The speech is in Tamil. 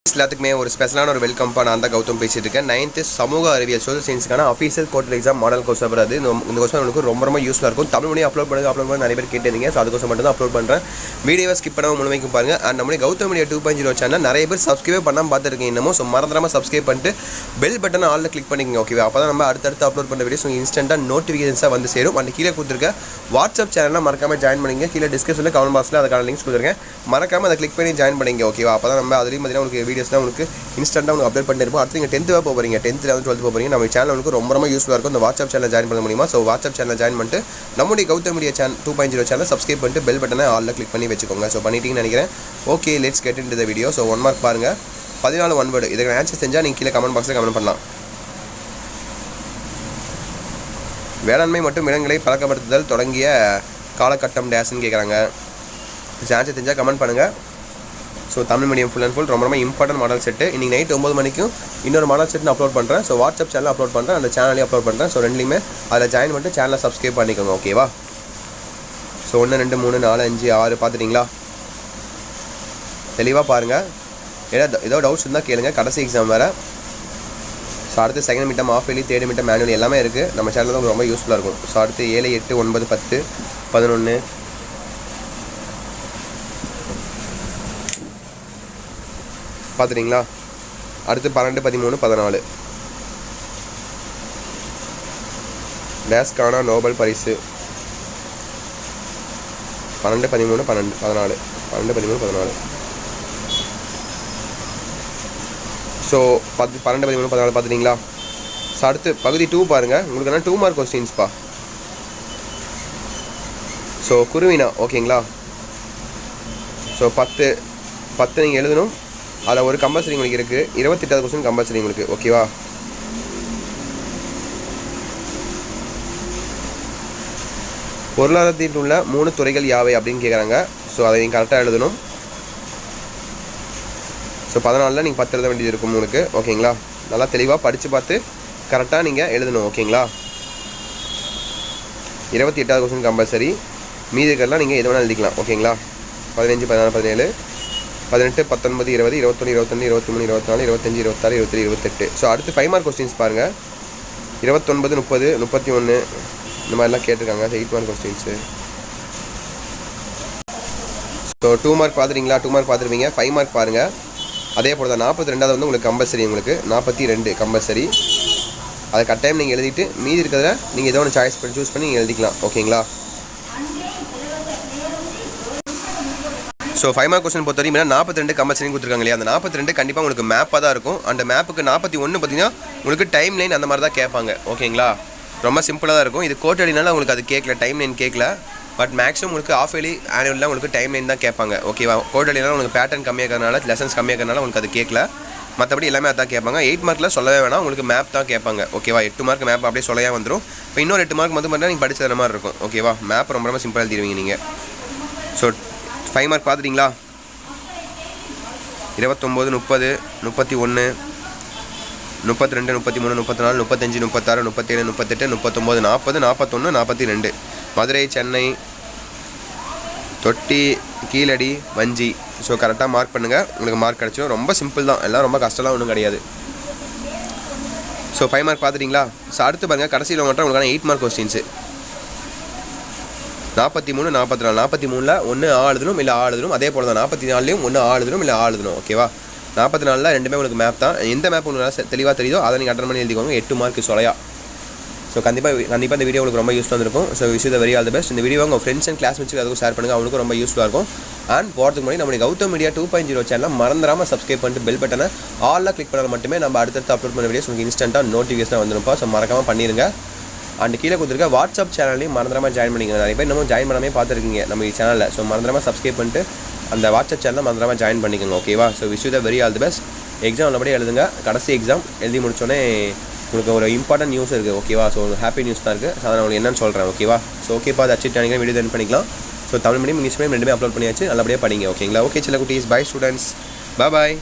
எல்லாத்துக்குமே ஒரு ஸ்பெஷலான ஒரு வெல்கம் நான் தான் கௌதம் பேசிட்டு இருக்கேன். 9th சமூக அறிவியல் சோஷியல் சயின்ஸ்க்கான அஃபீஷியல் கோர்ட் எக்ஸாம் மாடல் கோர்ஸ் வராது. இந்த கோர்ஸ் உங்களுக்கு ரொம்ப யூஸ்ஃபுல்லாக இருக்கும். தமிழ் மொழி அப்லோட் பண்ணி நிறைய பேர் கேட்டிருந்தீங்க. ஸோ அதுக்கோசம் மட்டும் தான் அப்லோட் பண்ணுறேன். வீடியோவை ஸ்கிப் பண்ணாமல் முழுமைக்கும் பாருங்கள். அண்ட் நம்மளுடைய கௌதம் மீடியா 2.0 சேனல் நிறைய பேர் சப்ஸ்கிரைப் பண்ணாமல் பார்த்துருக்கீங்க. இன்னமும் ஸோ மறந்துடாமல் சப்ஸ்கிரைப் பண்ணிட்டு பெல் பட்டன் ஆலில் கிளிக் பண்ணிக்கோங்க. ஓகேவா? அப்போ தான் நம்ம அடுத்தடுத்து அப்லோட் பண்ணுற வீடியோஸ் இன்ஸ்டன்ட்டாக நோட்டிஃபிகேஷன்ஸாக வந்து சேரும். அந்த கீழே கொடுத்துருக்க வாட்ஸ்அப் சேனலில் மறக்காமல் ஜாயின் பண்ணிங்க. கீழே டிஸ்கிரிப்ஷனில் கமெண்ட் பாக்ஸில் அதுக்கான லிங்க்ஸ் கொடுத்துருக்கேன். மறக்காமல் அதை கிளிக் பண்ணி ஜாயின் பண்ணிங்க. ஓகேவா? அப்போ தான் நம்ம அதுலேயும் பார்த்தீங்கன்னா உங்களுக்கு வீடியோஸ்லாம் உங்களுக்கு இன்ஸ்டன்ட்டாக உங்களுக்கு அப்டேட் பண்ணிருப்போம். அடுத்து நீங்கள் 10th போகிறீங்க, 10th 11th 12th போகிறீங்க. நம்ம சேனல் உங்களுக்கு ரொம்ப யூஸ்ஃபுல்லாக இருக்கும். இந்த வாட்ஸ்அப் சேனல் ஜாயின் பண்ண முடியுமா? ஸோ வாட்ஸ்அப் சேனல் ஜாயின் பண்ணிட்டு நம்முடைய கௌதம் மீடியா 2.0 சேனல் சப்ஸ்கிரைப் பண்ணிட்டு பெல் பட்டனை ஆலில் கிளிக் பண்ணி வச்சுக்கோங்க. ஸோ பண்ணிட்டீங்கன்னு நினைக்கிறேன். Okay, let's get into the video. So 1 mark பாருங்கள். 14 ஒன் வேர்டு. இதுக்கு ஆன்சர் செஞ்சால் நீங்கள் கீழே கமெண்ட் பாக்ஸில் கமெண்ட் பண்ணலாம். வேளாண்மை மற்றும் இடங்களை பழக்கப்படுத்துதல் தொடங்கிய காலகட்டம் டேஸ்ன்னு கேட்குறாங்க. ஆன்சர் தெரிஞ்சால் கமெண்ட் பண்ணுங்கள். So Tamil medium full and full ரொம்ப இம்பார்ட்டன்ட் மாடல் செட்டு. இன்றைக்கி நைட் 9 மணிக்கும் இன்னொரு மாடல் செட் நான் அப்லோட் பண்ணுறேன். ஸோ வாட்ஸ்அப் சேனல் அப்லோட் பண்ணுறேன், அந்த சேனலையும் அப்லோட் பண்ணுறேன். ஸோ ரெண்டுலையுமே அதில் ஜாயின் பண்ணிட்டு சேனலை சப்ஸ்கிரைப் பண்ணிக்கோங்க. ஓகேவா? ஸோ 1 2 3 4 5 6 பார்த்துட்டிங்களா? தெளிவாக பாருங்கள். ஏதோ டவுட்ஸ் இருந்தால் கேளுங்க. கடைசி எக்ஸாம் வேறு. ஸோ அடுத்து second midterm, half yearly, third midterm, manual எல்லாமே இருக்குது. நம்ம சேனலில் தான் ரொம்ப யூஸ்ஃபுல்லாக இருக்கும். ஸோ அடுத்து 7 8 9 10 11 பார்த்துட்டிங்களா? அடுத்து 12 13 14 டேஸ்கான நோபல் பரிசு 12 13 12 14 12 13 14. ஸோ 12 13 14 பார்த்துட்டிங்களா? ஸோ அடுத்து பகுதி 2 பாருங்கள். உங்களுக்கு என்ன 2 மார்க் கொஸ்டின்ஸ்ப்பா. ஸோ குருவினா ஓகேங்களா? ஸோ 10 நீங்கள் எழுதணும். அதில் ஒரு கம்பல்சரி உங்களுக்கு இருக்குது. 28வது கொஸ்டின் கம்பல்சரி உங்களுக்கு. ஓகேவா? பொருளாதாரத்தில் உள்ள 3 துறைகள் யாவை அப்படின்னு கேட்குறாங்க. ஸோ அதை நீங்கள் கரெக்டாக எழுதணும். ஸோ 14ல் நீங்கள் 10 எழுத வேண்டியது இருக்கும் உங்களுக்கு. ஓகேங்களா? நல்லா தெளிவாக படித்து பார்த்து கரெக்டாக நீங்கள் எழுதணும். ஓகேங்களா? 28வது கொஸ்டின் கம்பல்சரி. மீதி இருக்கிறதெல்லாம் நீங்கள் எது வேணால் எழுதிக்கலாம். ஓகேங்களா? 15 16 17 18 19 20 21 22 23 24 25 26 27 28. ஸோ அடுத்து 5 மார்க் கொஸ்டின்ஸ் பாருங்கள். 29 30 31 இந்த மாதிரிலாம் கேட்டிருக்காங்க. 8 மார்க் கொஸ்டின்ஸு. ஸோ 2 மார்க் பார்த்துட்டிங்களா? 2 மார்க் பார்த்துருவீங்க. 5 மார்க் பாருங்கள். அதே போல் தான் 42வது வந்து உங்களுக்கு கம்பல்சரி. உங்களுக்கு 42 கம்பல்சரி. அதை கட்டாயம் நீங்கள் எழுதிட்டு மீதி இருக்கிறத நீங்கள் ஏதோ ஒன்று சாய்ஸ் பண்ணி சூஸ் பண்ணி நீங்கள் எழுதிக்கலாம். ஓகேங்களா? ஸோ 5 மார்க் கொஸ்டின் பொறுத்த வரைக்கும் 42 கம்பல்சரி கொடுத்துருக்காங்க இல்லையா? அந்த 42 கண்டிப்பாக உங்களுக்கு மேப்பாக தான் இருக்கும். அந்த மேப்புக்கு 41 பார்த்தீங்கன்னா உங்களுக்கு டைம் லைன் அந்த மாதிரி தான் கேட்பாங்க. ஓகேங்களா? ரொம்ப சிம்பிளாக தான் இருக்கும். இது கோட்டடினால உங்களுக்கு அது கேட்கல, டைம் லைன் கேட்கல. பட் மேக்ஸிமம் உங்களுக்கு ஆஃப் இயர்லி ஆனுவலில் உங்களுக்கு டைம் லைன் தான் கேட்பாங்க. ஓகேவா? கோட்டடினால உங்களுக்கு பேட்டர்ன் கம்மியாக இருக்கிறதுனால, லெசன்ஸ் கம்மியாக இருக்கிறதுனால உங்களுக்கு அது கேட்கல. மற்றபடி எல்லாமே அதான் கேட்பாங்க. 8 மார்க்கில் சொல்லவே வேணாம், உங்களுக்கு மேப் தான் கேட்பாங்க. ஓகேவா? 8 மார்க் மேப் அப்படியே சொல்லையாக வந்துடும். இப்போ இன்னொரு 8 மார்க் மட்டும் நீங்கள் படிச்சது மாதிரி இருக்கும். ஓகேவா? மேப் ரொம்ப சிம்பிளாக எழுதிடுவீங்க நீங்கள். ஸோ 5 மார்க் பார்த்துட்டிங்களா? 29 30 31 32 33 34 35 36 37 38 39 40 41 42 மதுரை, சென்னை, தொட்டி, கீழடி, வஞ்சி. ஸோ கரெக்டாக மார்க் பண்ணுங்கள். உங்களுக்கு மார்க் கிடச்சிடும். ரொம்ப சிம்பிள் தான். எல்லாம் ரொம்ப கஷ்டம்லாம் ஒன்றும் கிடையாது. So 5 mark பார்த்துட்டிங்களா? ஸோ அடுத்து பாருங்கள். கடைசியில் மட்டும் உங்களுக்கான 8 மார்க் கொஸ்டின்ஸு 43 44. 43ல் ஒன்று ஆ எழுதணும், இல்லை ஆ எழுதணும். அதே போல் தான் 44லையும் ஒன்று ஆ எழுதணும், இல்லை ஆ எழுதணும். ஓகேவா? 44ல் ரெண்டுமே உங்களுக்கு மேப் தான். எந்த மேப் உங்களுக்கு தெளிவாக தெரியுதோ அதை நீங்கள் அட்டன் பண்ணி எழுதிக்கோங்க. 8 மார்க் சொலையா. ஸோ கண்டிப்பாக இந்த வீடியோ உங்களுக்கு ரொம்ப யூஸ்ஃபுல்லாக இருக்கும். So wish the very all the best. இந்த வீடியோ உங்கள் ஃப்ரெண்ட்ஸ் அண்ட் கிளாஸ்மேட்ஸ்க்கு அதுக்கும் ஷேர் பண்ணுங்கள். அவனுக்கும் ரொம்ப யூஸ்ஃபுல்லாக இருக்கும். அண்ட் போகிறதுக்கு முன்னாடி நம்மளுடைய கௌதம் மீடியா 2.0 சேனல் மறந்துடாமல் சப்ஸ்கிரைப் பண்ணிட்டு பெல் பட்டனை ஆலில் கிளிக் பண்ணால் மட்டுமே நம்ம அடுத்தடுத்து அப்லோட் பண்ண வீடியோஸ் உங்களுக்கு இன்ஸ்டன்ட்டாக நோட்டிஃபிகேஷனாக வந்துருப்பா. ஸோ மறக்காமல் பண்ணிடுங்க. அண்ட் கீழே கொடுத்துருக்க வாட்ஸ்அப் சேனல்லையும் மறந்துடாமல் ஜாயின் பண்ணிங்க. நிறைய பேர் இன்னமும் ஜாயின் பண்ணாமே பார்த்துருக்கீங்க நம்ம சேனலில். ஸோ மறந்துடாமல் சப்ஸ்கிரைப் பண்ணிட்டு அந்த வாட்ஸ்அப் சேனலில் மறந்துடாமல் ஜாயின் பண்ணிக்கோங்க. ஓகேவா? So wish the very all the best. Exam நல்லபடியாக எழுதுங்க. கடைசி எக்ஸாம் எழுதி முடிச்சோடனே உங்களுக்கு ஒரு இம்பார்ட்டன்ட் நியூஸ் இருக்குது. ஓகேவா? ஸோ ஹாப்பி நியூஸ் தான் இருக்குது. ஸோ அதை உங்களுக்கு என்னன்னு சொல்கிறேன். ஓகேவா? ஸோ ஓகேப்பா, அதை அச்சிட்டு நீங்கள் வீடியோ என் பண்ணிக்கலாம். So Tamil medium English medium ரெண்டுமே அப்லோட் பண்ணியாச்சு. நல்லபடியாக படிங்க. ஓகேங்களா? ஓகே சில குட்டீஸ், பை ஸ்டூடெண்ட்ஸ், பாய்.